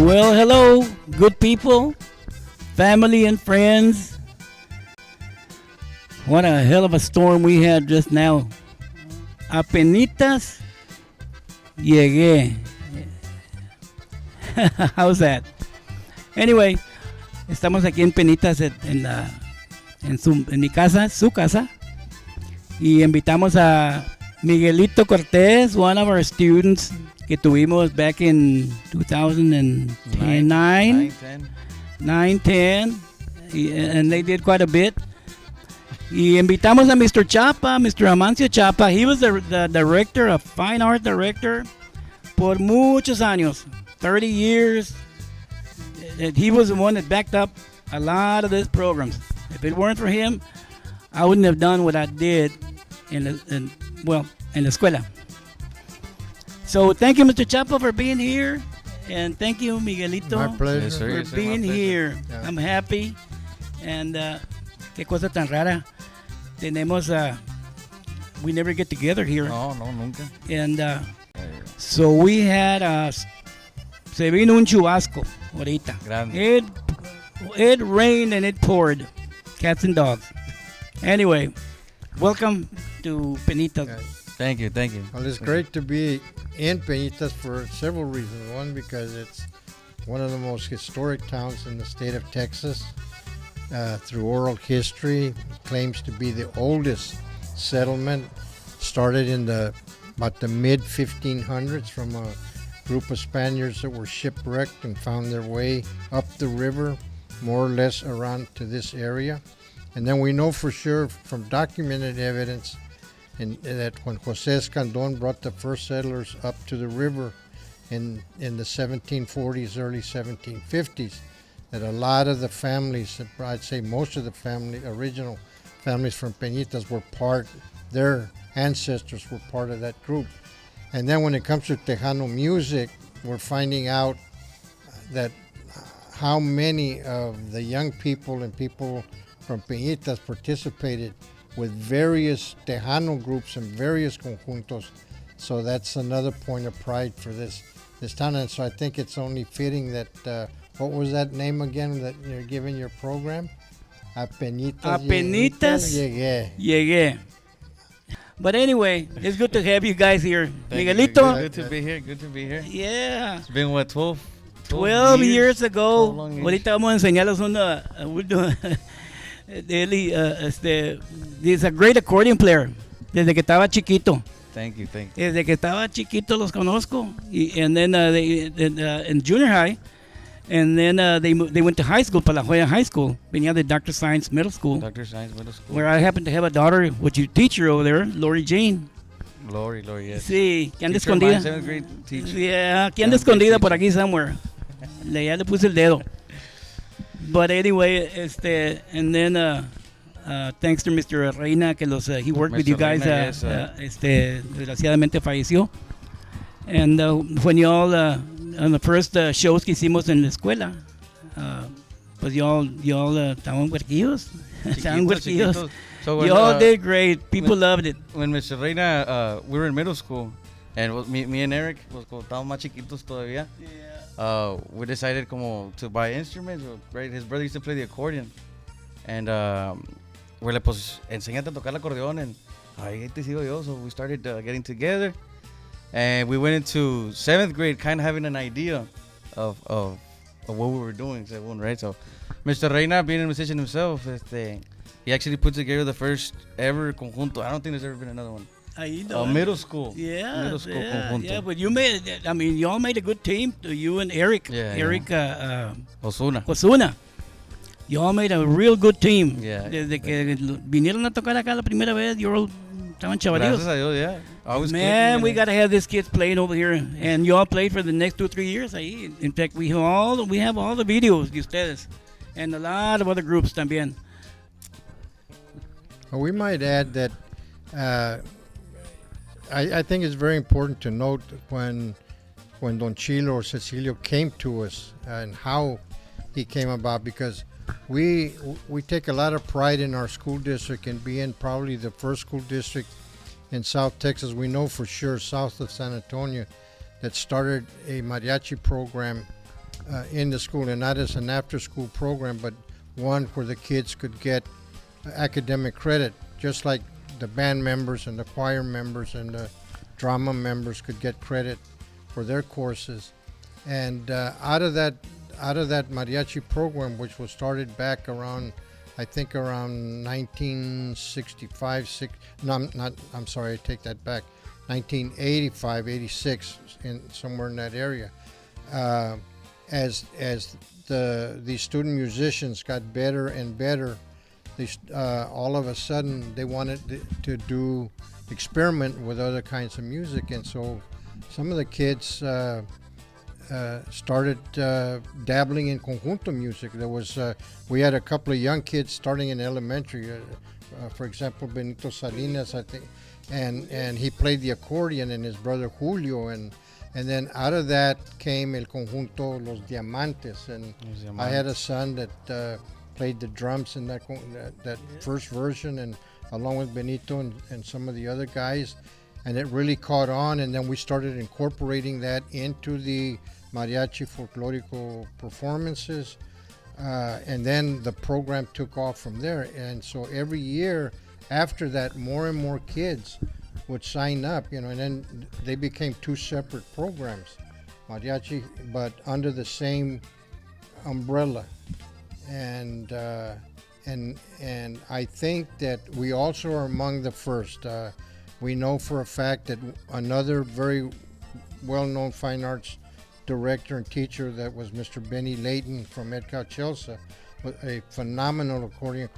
Well, hello, good people, family and friends. What a hell of a storm we had just now. A Peñitas Llegué. How's that? Anyway, estamos aquí en Peñitas en mi casa, su casa, y invitamos a Miguelito Cortez, one of our students que tuvimos back in 2009, 9, 10, and they did quite a bit. Y invitamos a Mr. Chapa, Mr. Amancio Chapa. He was the director, a fine art director, por muchos años, 30 years. And he was the one that backed up a lot of these programs. If it weren't for him, I wouldn't have done what I did in the escuela. So thank you, Mr. Chapa, for being here. And thank you, Miguelito, my pleasure. for being here. Yeah. I'm happy. And qué cosa tan rara. Tenemos, we never get together here. No, nunca. And so we had, se vino un chubasco ahorita. Grande. It rained and it poured. Cats and dogs. Anyway, welcome to Peñitas. Thank you. Well, it's great to be in Peñitas for several reasons. One, because it's one of the most historic towns in the state of Texas. Through oral history, it claims to be the oldest settlement. Started in about the mid 1500s from a group of Spaniards that were shipwrecked and found their way up the river, more or less around to this area. And then we know for sure from documented evidence that when Jose Escandon brought the first settlers up to the river in the 1740s, early 1750s, that a lot of the families, I'd say most of the original families from Peñitas their ancestors were part of that group. And then when it comes to Tejano music, we're finding out that how many of the young people and people from Peñitas participated with various Tejano groups and various conjuntos. So that's another point of pride for this town. And so I think it's only fitting that, what was that name again that you're giving your program? A Peñitas Llegué. But anyway, it's good to have you guys here. Miguelito. Good to be here. Yeah. It's been what, 12 years ago. Ahorita vamos a enseñarles he's a great accordion player. Desde que estaba chiquito. Thank you. Desde que estaba chiquito los conozco. And then in junior high. And then they went to high school, La Jolla High School. Venía de Dr. Science Middle School. Where I happen to have a daughter, which you teacher over there, Lori Jane. Lori, yes. Sí, que anda escondida. 7th grade teacher. Yeah, que anda escondida por aquí somewhere. Ya le puse el dedo. But anyway, and then thanks to Mr. Reina, que he worked with you guys. Reina, Desgraciadamente falleció. And when y'all on the first shows que hicimos en la escuela, pues y'all estaban huerquillos. So y'all did great. People loved it. When Mr. Reina, we were in middle school, and me and Eric, como estábamos más chiquitos todavía, we decided como to buy instruments. Right, his brother used to play the accordion, and we're like, pues enséñate a tocar el acordeón, and ahí te sigo yo. So we started getting together. And we went into 7th grade kind of having an idea of what we were doing, right? So Mr. Reina, being a musician himself, he actually put together the first ever conjunto. I don't think there's ever been another one. Middle school. Conjunto. Yeah, but y'all made a good team, you and Eric. Osuna. Y'all made a real good team. Yeah. Desde que vinieron a tocar acá la primera vez, estaban chavalillos. Gracias a Dios, yeah. Man, we gotta have these kids playing over here, and you all played for the next 2-3 years. Ahí. In fact, we have all the videos de ustedes, and a lot of other groups también. Well, we might add that I think it's very important to note when Don Chilo or Cecilio came to us and how he came about, because we take a lot of pride in our school district and being probably the first school district in South Texas. We know for sure south of San Antonio that started a mariachi program in the school, and not as an after-school program, but one where the kids could get academic credit, just like the band members and the choir members and the drama members could get credit for their courses. And out of that mariachi program, which was started back around, I think around 1965, I'm sorry, I take that back, 1985, 86, somewhere in that area. As these student musicians got better and better, all of a sudden they wanted to experiment with other kinds of music, and so some of the kids started dabbling in conjunto music. We had a couple of young kids starting in elementary, for example, Benito Salinas, I think, and he played the accordion, and his brother Julio, and then out of that came el conjunto Los Diamantes, and I had a son that played the drums in that first version, and along with Benito and some of the other guys, and it really caught on, and then we started incorporating that into the mariachi folklorico performances, and then the program took off from there. And so every year after that, more and more kids would sign up, and then they became two separate programs, mariachi, but under the same umbrella. And I think that we also are among the first. We know for a fact that another very well-known fine arts director and teacher, that was Mr. Benny Layton from Edcal Chelsea, a phenomenal accordion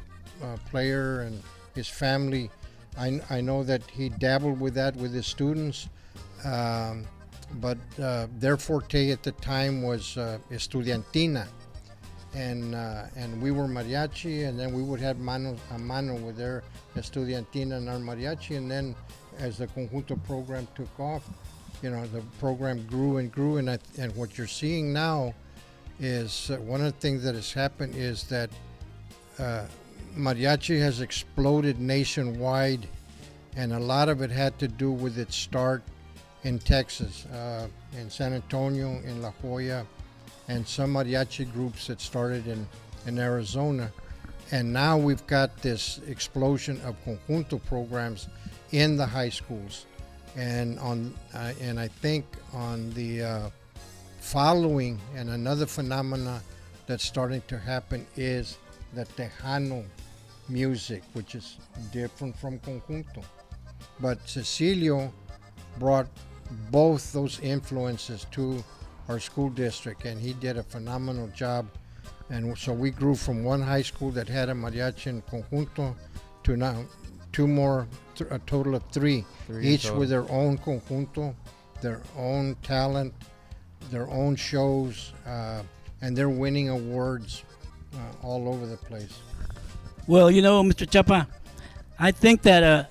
player, and his family. I know that he dabbled with that with his students, but their forte at the time was estudiantina, and we were mariachi, and then we would have mano a mano with their estudiantina and our mariachi, and then as the conjunto program took off, the program grew and grew, and what you're seeing now is one of the things that has happened is that mariachi has exploded nationwide, and a lot of it had to do with its start in Texas, in San Antonio, in La Jolla, and some mariachi groups that started in Arizona. And now we've got this explosion of conjunto programs in the high schools. And I think on the following, and another phenomena that's starting to happen is the Tejano music, which is different from conjunto. But Cecilio brought both those influences to our school district, and he did a phenomenal job. And so we grew from one high school that had a mariachi and conjunto to now two more, a total of three each with their own conjunto, their own talent, their own shows, and they're winning awards all over the place. Well, Mr. Chapa, I think that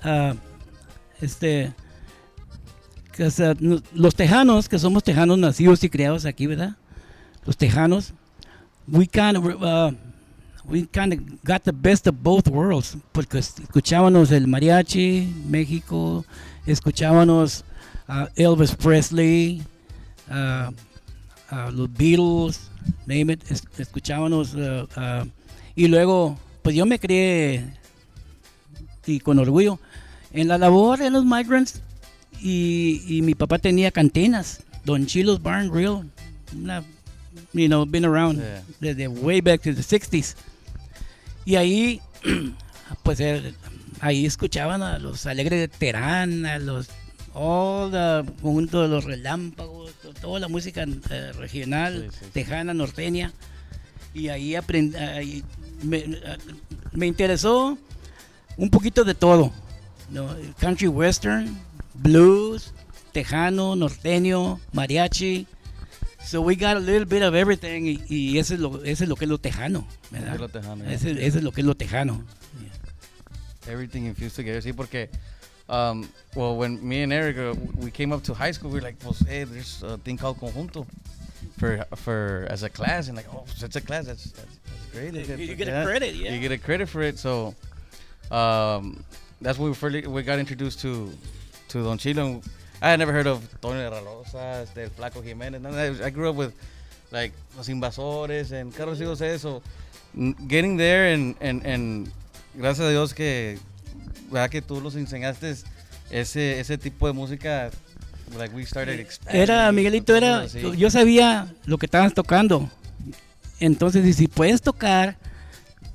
los tejanos, que somos tejanos nacidos y criados aquí, ¿verdad? Los tejanos, we kind of got the best of both worlds, porque escuchábamos el mariachi, México, escuchábamos Elvis Presley, los Beatles, name it, escuchábamos, y luego, pues yo me crié y con orgullo en la labor de los migrants, y mi papá tenía cantinas, Don Chilo's Bar and Grill, been around desde way back to the 60s. Y ahí, pues ahí escuchaban a los Alegres de Terán, a all the conjunto de los Relámpagos, toda la música regional, tejana, norteña. Y ahí me interesó un poquito de todo, country western, blues, tejano, norteño, mariachi. So we got a little bit of everything, y eso es lo que es lo tejano, ¿verdad? Eso es lo que es lo tejano. Yeah. Everything infused together. Sí, porque, well, when me and Eric, we came up to high school, we were like, well, hey, there's a thing called Conjunto for as a class, and like, oh, it's a class, that's great. You get a credit, yeah. You get a credit for it, so that's when we got introduced to Don Chilo. I had never heard of Tony de la Rosa, Flaco Jimenez. I grew up with like Los Invasores and Carlos José. So getting there and gracias a Dios que verdad que tú los enseñaste ese tipo de música. Like we started Era, Miguelito, yo sabía lo que estabas tocando. Entonces, si puedes tocar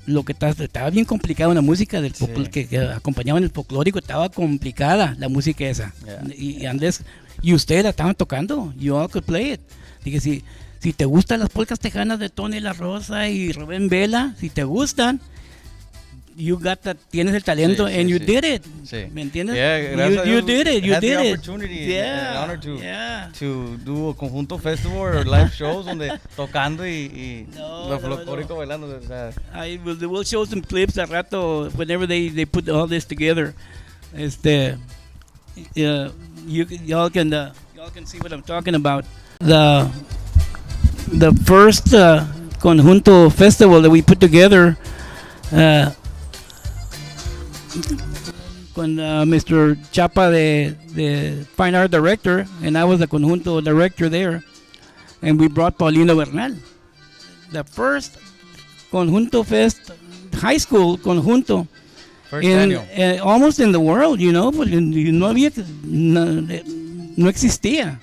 lo que estaba bien complicado en la música del que acompañaba en el folclórico, estaba complicada la música esa. Y Andrés y ustedes la estaban tocando. You all could play it. Dije, si te gustan las polcas tejanas de Tony La Rosa y Rubén Vela, si te gustan, tienes el talento, and you did it. Sí. ¿Me entiendes? Yeah, you did it. You did the it. Opportunity and honor to do a Conjunto festival or live shows donde tocando y lo folclórico bailando. O sea. We'll show some clips al rato whenever they put all this together. Y'all can see what I'm talking about. The first Conjunto festival that we put together. Con Mr. Chapa, the fine art director, and I was the Conjunto director there, and we brought Paulino Bernal. The first Conjunto Fest, high school Conjunto, almost in the world, porque no existía.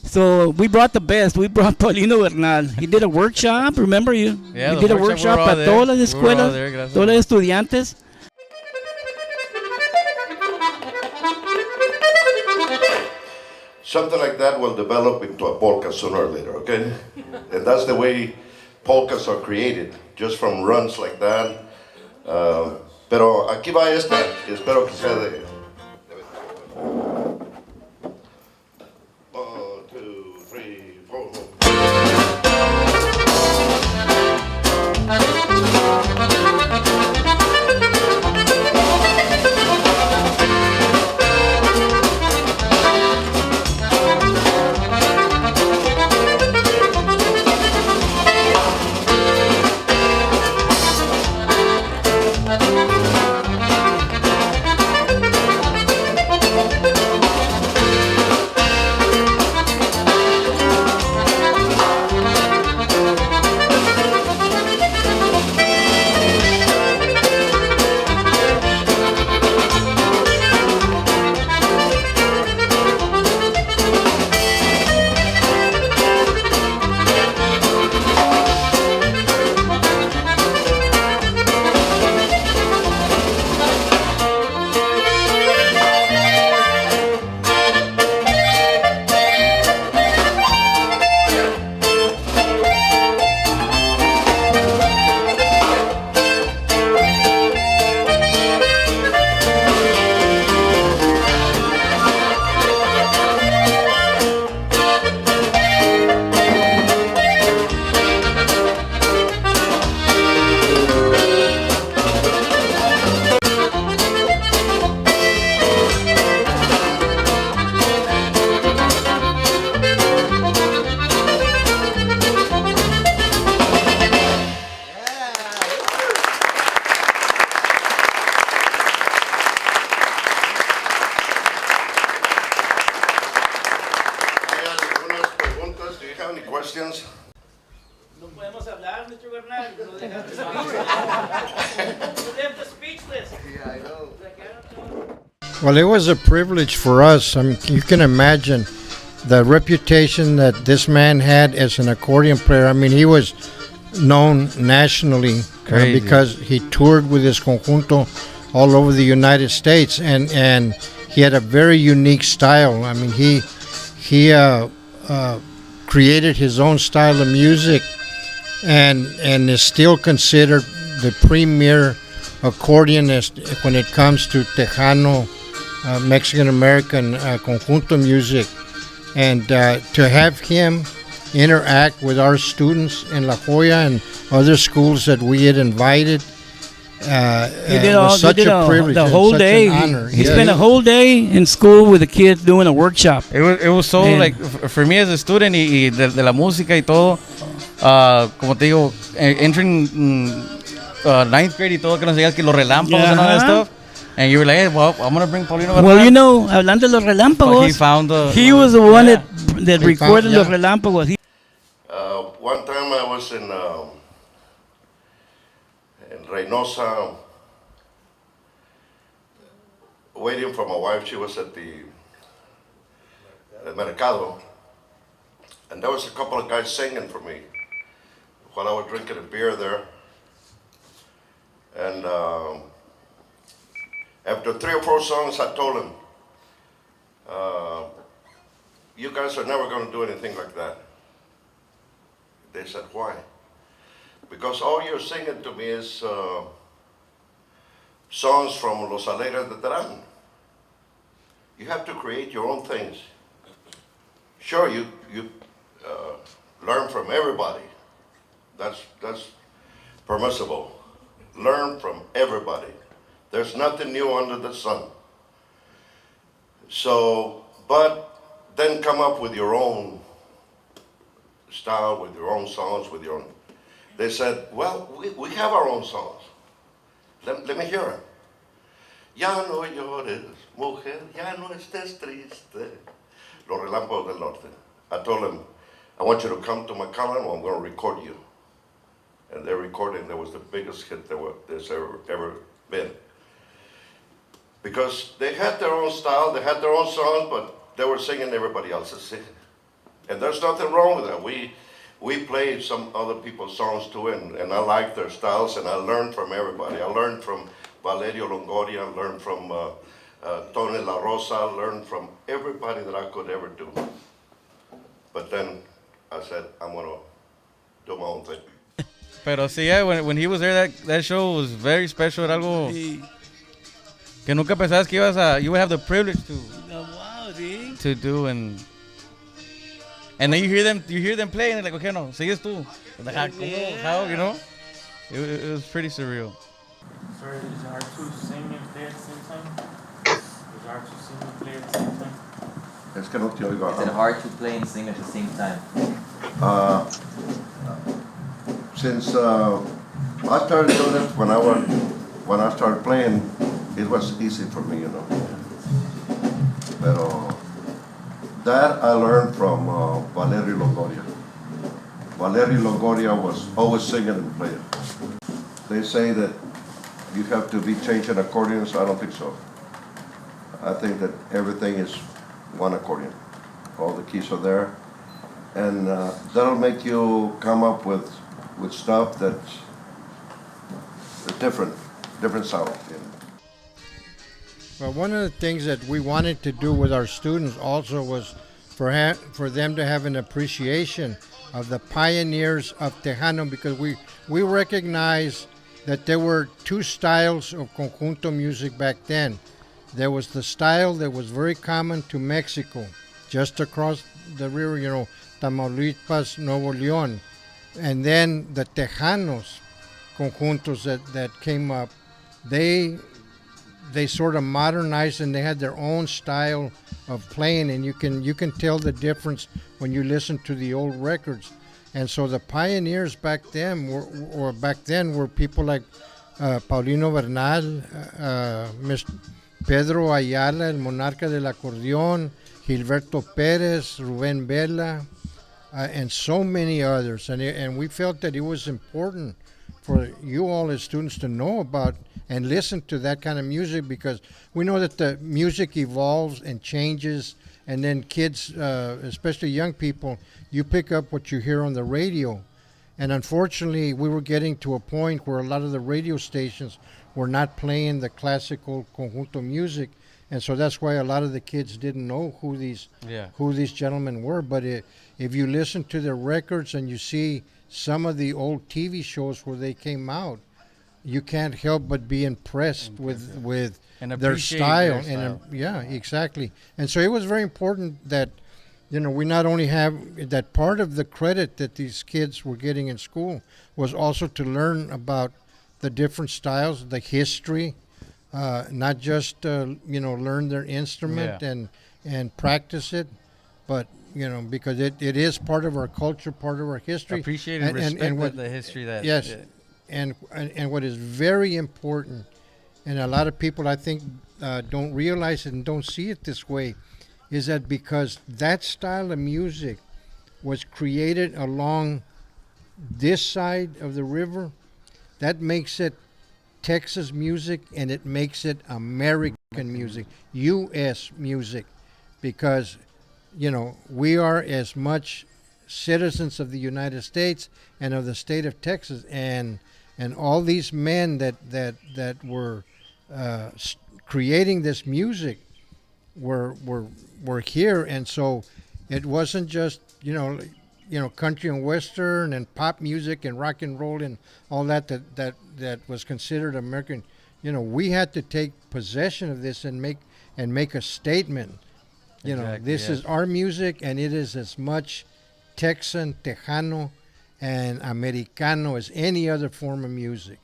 So we brought the best. We brought Paulino Bernal. He did a workshop, remember you? Yeah, he did a workshop para todas las escuelas, todos los estudiantes. Something like that will develop into a polka sooner or later, okay? And that's the way polkas are created, just from runs like that. Pero aquí va esta, que espero que sea de... 1, 2, 3, 4. questions? No podemos hablar, Mr. Bernal. No dejaste speechless. Yeah, I know. Well, it was a privilege for us. I mean, you can imagine the reputation that this man had as an accordion player. I mean, he was known nationally because he toured with his conjunto all over the United States, and he had a very unique style. I mean, he created his own style of music, and is still considered the premier accordionist when it comes to Tejano, Mexican American conjunto music. And to have him interact with our students in La Jolla and other schools that we had invited was such a privilege. The whole day. He spent a whole day in school with the kids doing a workshop. It was so like for me as a student y de la música y todo, como te digo, entering ninth grade y todo, que nos digas que los relámpagos and all that stuff. And you were like, hey, well, I'm going to bring Paulino Bernal. Well, you know, hablando de los relámpagos, he found he was the one that recorded los relámpagos. One time I was in Reynosa waiting for my wife. She was at the Mercado, and there was a couple of guys singing for me while I was drinking a beer there. And after 3 or 4 songs, I told them, you guys are never going to do anything like that. They said, why? Because all you're singing to me is songs from Los Alegres de Terán. You have to create your own things. Sure, you learn from everybody. That's permissible. Learn from everybody. There's nothing new under the sun. So, but then come up with your own style, with your own songs, with your own. They said, well, we have our own songs. Let me hear them. Ya no llores, mujer, ya no estés triste. Los Relámpagos del Norte. I told them, I want you to come to McAllen or I'm going to record you. And they're recording. That was the biggest hit there's ever been. Because they had their own style, they had their own songs, but they were singing everybody else's singing. And there's nothing wrong with that. We played some other people's songs too, and I like their styles, and I learned from everybody. I learned from Valerio Longoria, I learned from Tony La Rosa, I learned from everybody that I could ever do. But then I said, I'm going to do my own thing. Pero sí, yeah, when he was there, that show was very special. Era algo que nunca pensabas que you would have the privilege to do, and then you hear them play, and they're like, okay, no, sigues tú. Like, how, you know? It was pretty surreal. Sorry, is it hard to sing and play at the same time? Is it hard to sing and play at the same time? Es que no te oigo. Is it hard to play and sing at the same time? Since I started doing it when I started playing, it was easy for me, you know. Pero that I learned from Valerio Longoria. Valerio Longoria was always singing and playing. They say that you have to be changing accordions. I don't think so. I think that everything is one accordion. All the keys are there. And that'll make you come up with stuff that's different sound. You know? Well, one of the things that we wanted to do with our students also was for them to have an appreciation of the pioneers of Tejano, because we recognize that there were 2 styles of conjunto music back then. There was the style that was very common to Mexico, just across the river, you know, Tamaulipas, Nuevo León. And then the Tejanos conjuntos that came up, they sort of modernized, and they had their own style of playing, and you can tell the difference when you listen to the old records. And so the pioneers back then were people like Paulino Bernal, Mr. Pedro Ayala, el monarca del acordeón, Gilberto Pérez, Rubén Vela, and so many others. And we felt that it was important for you all as students to know about and listen to that kind of music, because we know that the music evolves and changes, and then kids, especially young people, you pick up what you hear on the radio. And unfortunately, we were getting to a point where a lot of the radio stations were not playing the classical conjunto music, and so that's why a lot of the kids didn't know who these gentlemen were. But if you listen to their records and you see some of the old TV shows where they came out, you can't help but be impressed with their style. And yeah, exactly. And so it was very important that, you know, we not only have that part of the credit that these kids were getting in school was also to learn about the different styles, the history, not just learn their instrument and practice it, but because it is part of our culture, part of our history. Appreciate and respect the history that. Yes, and what is very important, and a lot of people I think don't realize it and don't see it this way, is that because that style of music was created along this side of the river, that makes it Texas music, and it makes it American music, U.S. music, because, you know, we are as much citizens of the United States and of the state of Texas, and all these men that were creating this music were here, and so it wasn't just country and western and pop music and rock and roll and all that was considered American. We had to take possession of this and make a statement. This is our music, and it is as much Texan, Tejano, and Americano as any other form of music.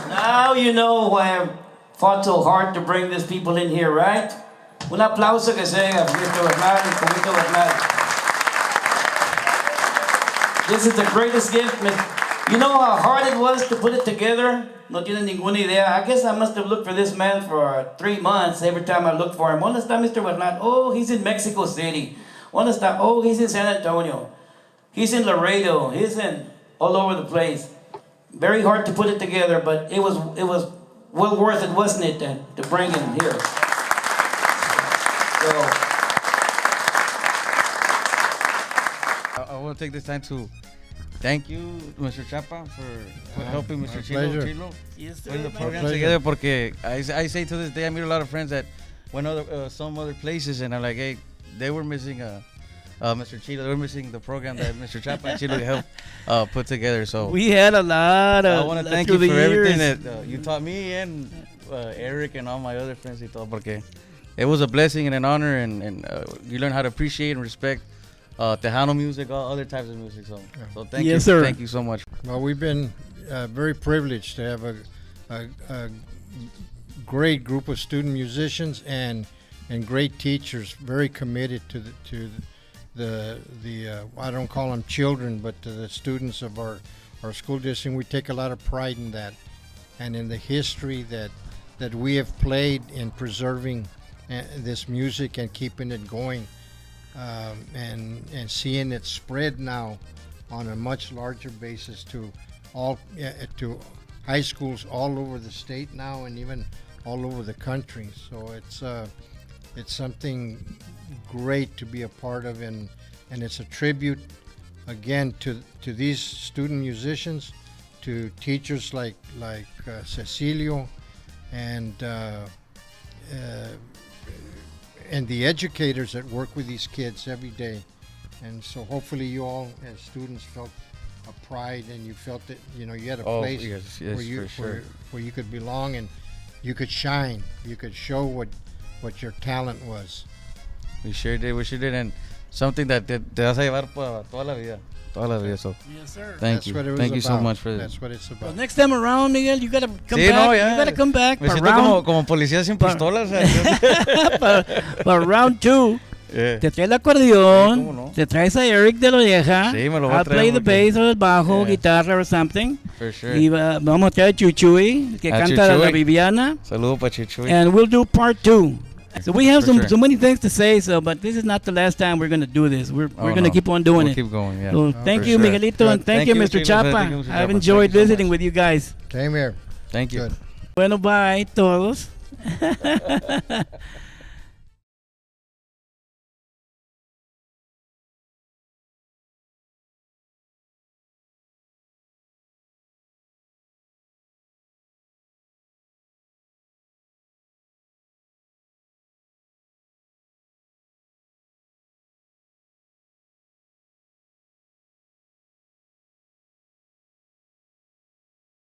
Now you know why I fought so hard to bring these people in here, right? Un aplauso que se haga, Mr. Bernal and Paulino Bernal. This is the greatest gift. You know how hard it was to put it together? No tiene ninguna idea. I guess I must have looked for this man for 3 months every time I looked for him. ¿Dónde está Mr. Bernal? Oh, he's in Mexico City. ¿Dónde está? Oh, he's in San Antonio. He's in Laredo. He's in all over the place. Very hard to put it together, but it was well worth it, wasn't it, to bring him here? So I want to take this time to thank you, Mr. Chapa, for helping Mr. Chilo Yes, put the sir. program together. Porque I say to this day, I meet a lot of friends that went some other places, and I'm like, hey, they were missing Mr. Chilo. They were missing the program that Mr. Chapa and Chilo helped put together. So We had a lot of. I want to thank through you for the everything years. that you taught me and Eric and all my other friends. Y todo, porque it was a blessing and an honor, and you learn how to appreciate and respect Tejano music, all other types of music. So thank you. Yes, sir. Thank you so much. Well, we've been very privileged to have a great group of student musicians and great teachers, very committed to the I don't call them children, but to the students of our school district. We take a lot of pride in that, and in the history that we have played in preserving this music and keeping it going, and seeing it spread now on a much larger basis to to high schools all over the state now, and even all over the country. So it's something great to be a part of, and it's a tribute again to these student musicians, to teachers like Cecilio, and the educators that work with these kids every day. And so hopefully you all as students felt a pride, and you felt that you had a place yes, where you could belong, and you could shine, you could show what your talent was. We sure did, and something that te vas a llevar para toda la vida. So Yes, sir. thank you. What it was Thank you so about. much for this. That's what it's about. Well, next time around, Miguel, you gotta come Sí, back. no, ya. You gotta come back Me for siento round, como policía sin pistolas. for round 2. Yeah. Te trae el Sí, acordeón, cómo no. te traes a Eric de la Oreja. Sí, me lo voy a I'll traer play the porque- bass or el bajo, Yeah. guitarra or something. For sure. Y vamos a traer a Chuchuy, que A canta la Chuchuy. Viviana. Saludo para Chichuy. And we'll do part 2. So we have For sure. so many things to say, but this is not the last time we're going to do this. We're Oh, going to no. keep on doing We'll it. keep going, yeah. So thank for you, sure. Miguelito, and thank you, Mr. Chilo. Chapa. Thank you, Mr. I've Chapa. enjoyed Thank you so visiting much. with you guys. Same here. Thank you. Good. Bueno, bye todos.